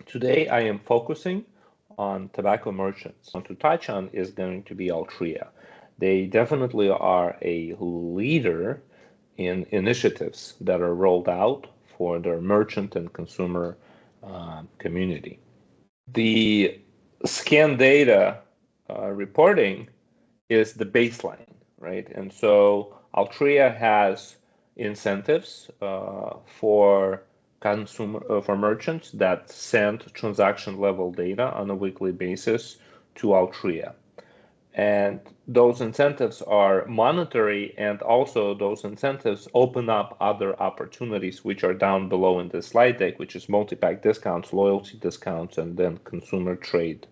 Today, I am focusing on tobacco merchants. What to touch on is going to be Altria. They definitely are a leader in initiatives that are rolled out for their merchant and consumer community. The scan data reporting is the baseline, right? And so Altria has incentives for for merchants that send transaction level data on a weekly basis to Altria. And those incentives are monetary, and also those incentives open up other opportunities, which are down below in the slide deck, which is multi-pack discounts, loyalty discounts, and then consumer trade,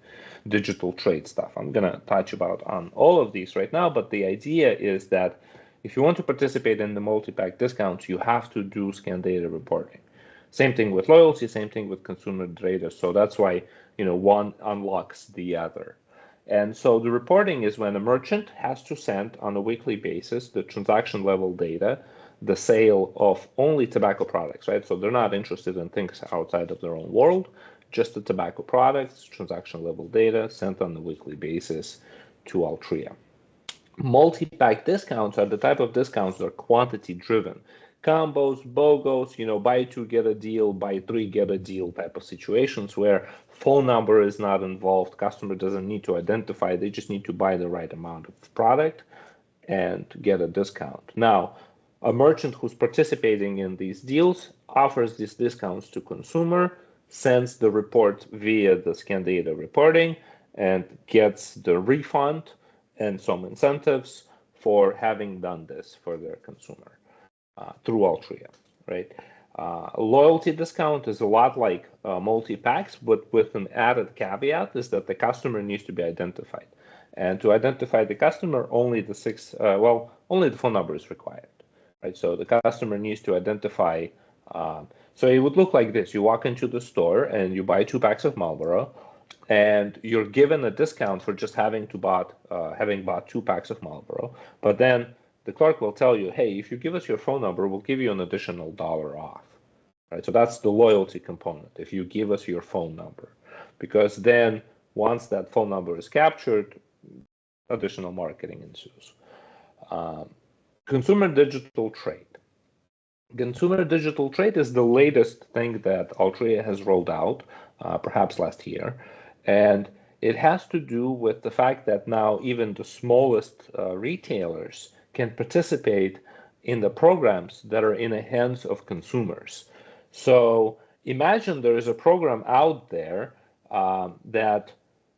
digital trade stuff. I'm going to touch about on all of these right now, but the idea is that if you want to participate in the multi-pack discounts, you have to do scan data reporting. Same thing with loyalty, same thing with consumer data. So that's why, one unlocks the other. And so the reporting is when a merchant has to send on a weekly basis the transaction level data, the sale of only tobacco products, right? So they're not interested in things outside of their own world, just the tobacco products, transaction level data sent on a weekly basis to Altria. Multi-pack discounts are the type of discounts that are quantity driven. Combos, BOGOs, buy two, get a deal, buy three, get a deal type of situations where phone number is not involved, customer doesn't need to identify, they just need to buy the right amount of product and get a discount. Now, a merchant who's participating in these deals offers these discounts to consumer, sends the report via the scan data reporting, and gets the refund and some incentives for having done this for their consumer through Altria, right? Loyalty discount is a lot like multi-packs, but with an added caveat is that the customer needs to be identified. And to identify the customer, only the phone number is required, right? So the customer needs to identify. So it would look like this: you walk into the store and you buy 2 packs of Marlboro, and you're given a discount for just having bought 2 packs of Marlboro. But then the clerk will tell you, hey, if you give us your phone number, we'll give you an additional $1 off, right? So that's the loyalty component, if you give us your phone number, because then once that phone number is captured, additional marketing ensues. Consumer digital trade. Consumer digital trade is the latest thing that Altria has rolled out, perhaps last year, and it has to do with the fact that now even the smallest retailers can participate in the programs that are in the hands of consumers. So imagine there is a program out there that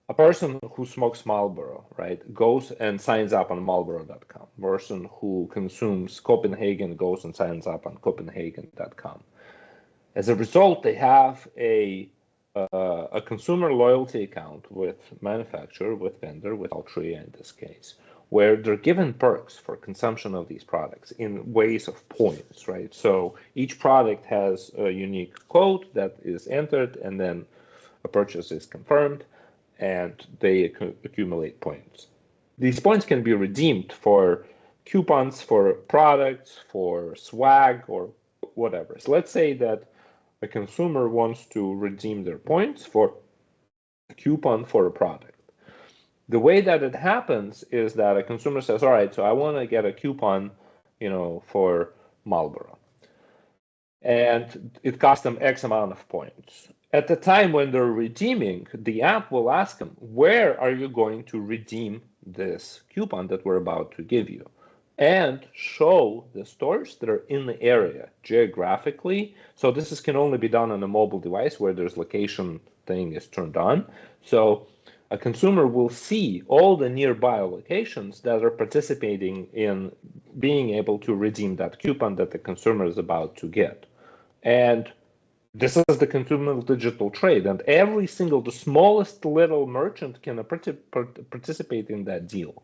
a person who smokes Marlboro, right, goes and signs up on Marlboro.com. A person who consumes Copenhagen goes and signs up on Copenhagen.com. As a result, they have a consumer loyalty account with manufacturer, with vendor, with Altria in this case, where they're given perks for consumption of these products in ways of points, right? So each product has a unique code that is entered, and then a purchase is confirmed, and they accumulate points. These points can be redeemed for coupons, for products, for swag, or whatever. So let's say that a consumer wants to redeem their points for a coupon for a product. The way that it happens is that a consumer says, all right, so I want to get a coupon, for Marlboro. And it costs them X amount of points. At the time when they're redeeming, the app will ask them, where are you going to redeem this coupon that we're about to give you? And show the stores that are in the area geographically. So this can only be done on a mobile device where there's location thing is turned on. So a consumer will see all the nearby locations that are participating in being able to redeem that coupon that the consumer is about to get. And this is the consumer digital trade, and every single, the smallest little merchant can participate in that deal.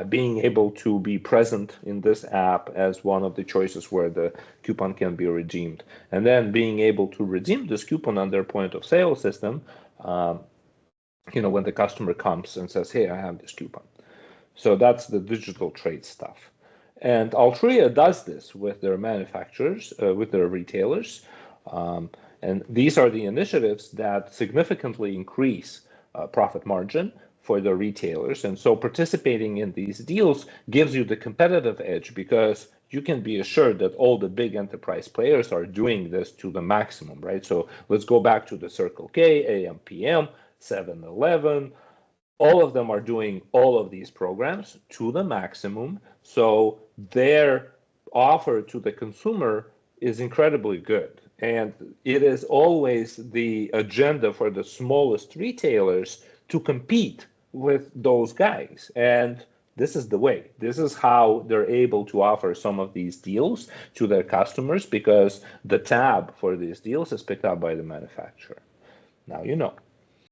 Being able to be present in this app as one of the choices where the coupon can be redeemed, and then being able to redeem this coupon on their point of sale system, when the customer comes and says, hey, I have this coupon. So that's the digital trade stuff. And Altria does this with their manufacturers, with their retailers. And these are the initiatives that significantly increase profit margin for the retailers. And so participating in these deals gives you the competitive edge because you can be assured that all the big enterprise players are doing this to the maximum, right? So let's go back to the Circle K, AMPM, 7-Eleven. All of them are doing all of these programs to the maximum. So their offer to the consumer is incredibly good. And it is always the agenda for the smallest retailers to compete with those guys. And this is the way. This is how they're able to offer some of these deals to their customers because the tab for these deals is picked up by the manufacturer. Now you know.